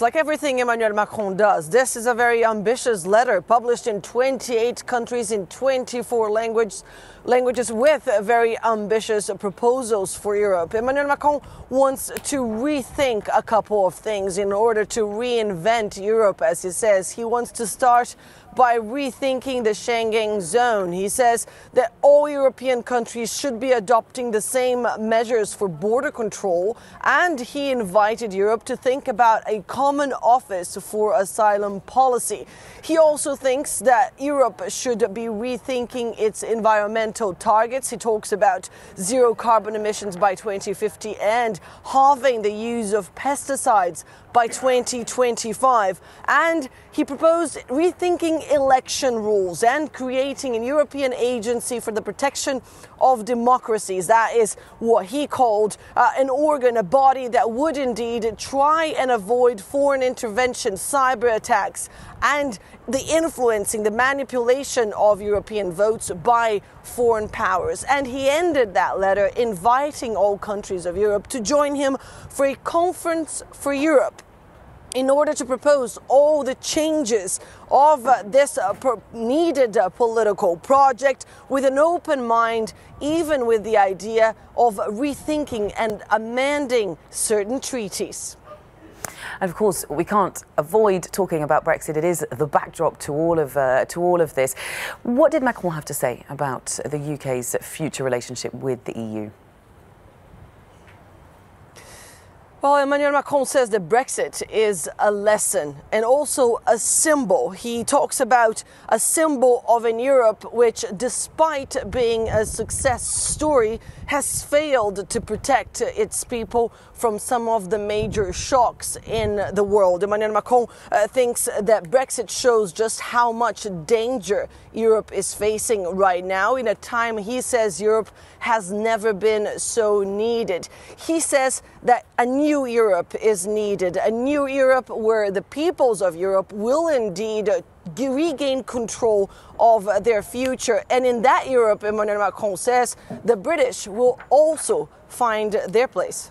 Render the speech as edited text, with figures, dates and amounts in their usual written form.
like everything Emmanuel Macron does, this is a very ambitious letter published in 28 countries in 24 languages with very ambitious proposals for Europe. Emmanuel Macron wants to rethink a couple of things in order to reinvent Europe, as he says. He wants to start by rethinking the Schengen zone. He says that all European countries should be adopting the same measures for border control, and he invited Europe to think about a common office for asylum policy. He also thinks that Europe should be rethinking its environmental targets. He talks about zero carbon emissions by 2050 and halving the use of pesticides by 2025. And he proposed rethinking election rules and creating a European agency for the protection of democracies. That is what he called an organ, a body that would indeed try and avoid foreign intervention, cyber attacks, and the influencing, the manipulation of European votes by foreign powers. And he ended that letter inviting all countries of Europe to join him for a conference for Europe in order to propose all the changes of this needed political project with an open mind, even with the idea of rethinking and amending certain treaties. And of course, we can't avoid talking about Brexit. It is the backdrop to all of this. What did Macron have to say about the UK's future relationship with the EU? Well, Emmanuel Macron says that Brexit is a lesson and also a symbol. He talks about a symbol of a Europe which, despite being a success story, has failed to protect its people from some of the major shocks in the world. Emmanuel Macron thinks that Brexit shows just how much danger Europe is facing right now in a time, he says, Europe has never been so needed. He says that a new Europe is needed, a new Europe where the peoples of Europe will indeed regain control of their future. And in that Europe, Emmanuel Macron says, the British will also find their place.